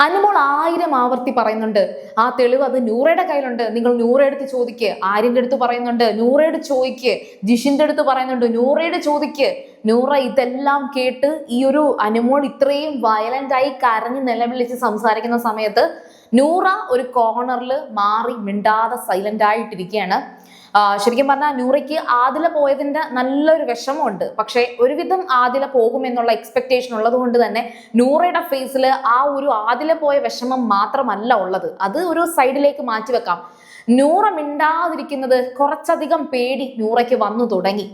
അനുമോൾ 1000 ആവർത്തി പറയുന്നുണ്ട് ആ തെളിവ് അത് നൂറയുടെ കയ്യിലുണ്ട്, നിങ്ങൾ നൂറയെടുത്ത് ചോദിക്ക്. ആര്യന്റെ അടുത്ത് പറയുന്നുണ്ട് നൂറയോട് ചോദിക്ക്. ജിഷിന്റെ അടുത്ത് പറയുന്നുണ്ട് നൂറയോട് ചോദിക്ക്. നൂറ ഇതെല്ലാം കേട്ട് ഈ ഒരു അനുമോൾ ഇത്രയും വയലന്റ് ആയി കരഞ്ഞ് നിലവിളിച്ച് സംസാരിക്കുന്ന സമയത്ത് നൂറ ഒരു കോർണറിൽ മാറി മിണ്ടാതെ സൈലന്റ് ആയിട്ടിരിക്കുകയാണ്. ശരിക്കും പറഞ്ഞാൽ നൂറയ്ക്ക് ആദില പോയതിന്റെ നല്ലൊരു വിഷമമുണ്ട്. പക്ഷെ ഒരുവിധം ആദില പോകുമെന്നുള്ള എക്സ്പെക്ടേഷൻ ഉള്ളത് കൊണ്ട് തന്നെ നൂറയുടെ ഫേസിൽ ആ ഒരു ആദില പോയ വിഷമം മാത്രമല്ല ഉള്ളത്. അത് ഒരു സൈഡിലേക്ക് മാറ്റിവെക്കാം. നൂറ മിണ്ടാതിരിക്കുന്നത് കുറച്ചധികം പേടി നൂറയ്ക്ക് വന്നു തുടങ്ങി.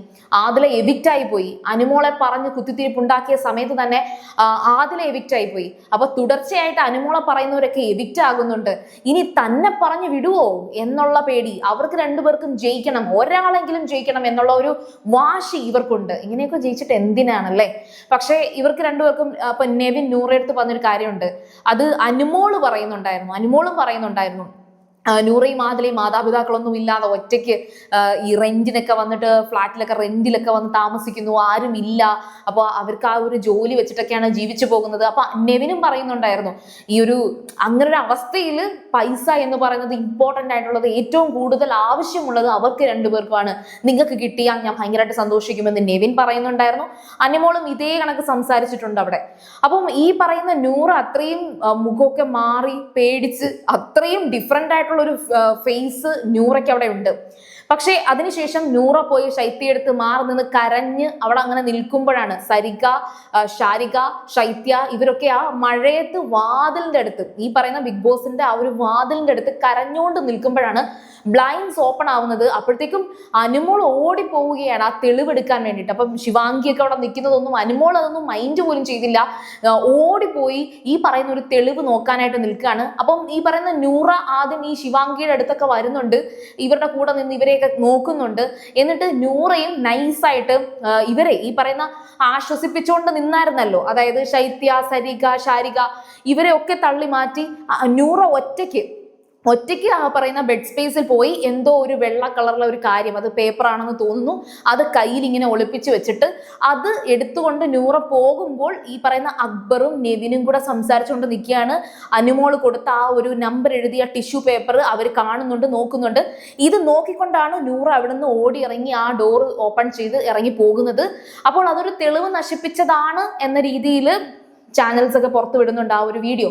ആദില എവിക്റ്റായി പോയി. അനുമോളെ പറഞ്ഞ് കുത്തിത്തിരിപ്പുണ്ടാക്കിയ സമയത്ത് തന്നെ ആദില എവിക്റ്റായി പോയി. അപ്പൊ തുടർച്ചയായിട്ട് അനുമോളെ പറയുന്നവരൊക്കെ എവിക്റ്റ് ആകുന്നുണ്ട്. ഇനി തന്നെ പറഞ്ഞു വിടുവോ എന്നുള്ള പേടി. അവർക്ക് രണ്ടുപേർക്കും ജയിക്കണം, ഒരാളെങ്കിലും ജയിക്കണം എന്നുള്ള ഒരു വാശി ഇവർക്കുണ്ട്. ഇങ്ങനെയൊക്കെ ജയിച്ചിട്ട് എന്തിനാണല്ലേ? പക്ഷെ ഇവർക്ക് രണ്ടുപേർക്കും ഇപ്പൊ നെവിൻ നൂറയെടുത്ത് പറഞ്ഞൊരു കാര്യമുണ്ട്. അത് അനുമോളും പറയുന്നുണ്ടായിരുന്നു നൂറയും ആദിലയും മാതാപിതാക്കളൊന്നും ഇല്ലാതെ ഒറ്റയ്ക്ക് ഈ റെന്റിനൊക്കെ വന്നിട്ട് ഫ്ലാറ്റിലൊക്കെ റെന്റിലൊക്കെ വന്ന് താമസിക്കുന്നു, ആരും ഇല്ല. അപ്പോൾ അവർക്ക് ആ ഒരു ജോലി വെച്ചിട്ടൊക്കെയാണ് ജീവിച്ചു പോകുന്നത്. അപ്പൊ നെവിനും പറയുന്നുണ്ടായിരുന്നു ഈ ഒരു അങ്ങനെ ഒരു അവസ്ഥയിൽ പൈസ എന്ന് പറയുന്നത് ഇമ്പോർട്ടന്റ് ആയിട്ടുള്ളത്, ഏറ്റവും കൂടുതൽ ആവശ്യമുള്ളത് അവർക്ക് രണ്ടുപേർക്കുമാണ്. നിങ്ങൾക്ക് കിട്ടിയാൽ ഞാൻ ഭയങ്കരമായിട്ട് സന്തോഷിക്കുമെന്ന് നെവിൻ പറയുന്നുണ്ടായിരുന്നു. അനുമോളും ഇതേ കണക്ക് സംസാരിച്ചിട്ടുണ്ട് അവിടെ. അപ്പം ഈ പറയുന്ന നൂറ അത്രയും മുഖമൊക്കെ മാറി പേടിച്ച് അത്രയും ഡിഫറെന്റ് ആയിട്ടുള്ള ഒരു ഫേസ് നൂറയ്ക്ക് അവിടെ ഉണ്ട്. പക്ഷെ അതിനുശേഷം നൂറ പോയി ശൈത്യ എടുത്ത് മാറി നിന്ന് കരഞ്ഞ് അവിടെ അങ്ങനെ നിൽക്കുമ്പോഴാണ് സരിക, ഷാരിക, ശൈത്യ ഇവരൊക്കെ ആ മഴയത്ത് വാതിലിന്റെ അടുത്ത്, ഈ പറയുന്ന ബിഗ് ബോസിന്റെ ആ ഒരു വാതിലിന്റെ അടുത്ത് കരഞ്ഞുകൊണ്ട് നിൽക്കുമ്പോഴാണ് ബ്ലൈൻഡ്സ് ഓപ്പൺ ആവുന്നത്. അപ്പോഴത്തേക്കും അനുമോൾ ഓടിപ്പോവുകയാണ് ആ തെളിവെടുക്കാൻ വേണ്ടിയിട്ട്. അപ്പം ശിവാംഗിയൊക്കെ അവിടെ നിൽക്കുന്നതൊന്നും അനുമോൾ അതൊന്നും മൈൻഡ് പോലും ചെയ്തില്ല. ഓടിപ്പോയി ഈ പറയുന്ന ഒരു തെളിവ് നോക്കാനായിട്ട് നിൽക്കുകയാണ്. അപ്പം ഈ പറയുന്ന നൂറ ആദ്യം ഈ ശിവാംഗിയുടെ അടുത്തൊക്കെ വരുന്നുണ്ട്, ഇവരുടെ കൂടെ നിന്ന് ഇവരെയൊക്കെ നോക്കുന്നുണ്ട്. എന്നിട്ട് നൂറയും നൈസായിട്ട് ഇവരെ ഈ പറയുന്ന ആശ്വസിപ്പിച്ചുകൊണ്ട് നിന്നായിരുന്നല്ലോ, അതായത് ശൈത്യ, സരിക, ഷാരിക ഇവരെ ഒക്കെ തള്ളി മാറ്റി നൂറ ഒറ്റയ്ക്ക് ആ പറയുന്ന ബെഡ് സ്പേസിൽ പോയി എന്തോ ഒരു വെള്ള കളറിലെ ഒരു കാര്യം, അത് പേപ്പർ ആണെന്ന് തോന്നുന്നു, അത് കയ്യിൽ ഇങ്ങനെ ഒളിപ്പിച്ച് വെച്ചിട്ട് അത് എടുത്തുകൊണ്ട് നൂറ പോകുമ്പോൾ ഈ പറയുന്ന അക്ബറും നെവിനും കൂടെ സംസാരിച്ചുകൊണ്ട് നിൽക്കുകയാണ്. അനുമോൾ കൊടുത്ത ആ ഒരു നമ്പർ എഴുതിയ ടിഷ്യൂ പേപ്പർ അവർ കാണുന്നുണ്ട്, നോക്കുന്നുണ്ട്. ഇത് നോക്കിക്കൊണ്ടാണ് നൂറ അവിടുന്ന് ഓടി ഇറങ്ങി ആ ഡോർ ഓപ്പൺ ചെയ്ത് ഇറങ്ങി പോകുന്നത്. അപ്പോൾ അതൊരു തെളിവ് നശിപ്പിച്ചതാണ് എന്ന രീതിയിൽ ചാനൽസ് ഒക്കെ പുറത്തു വിടുന്നുണ്ട് ആ ഒരു വീഡിയോ.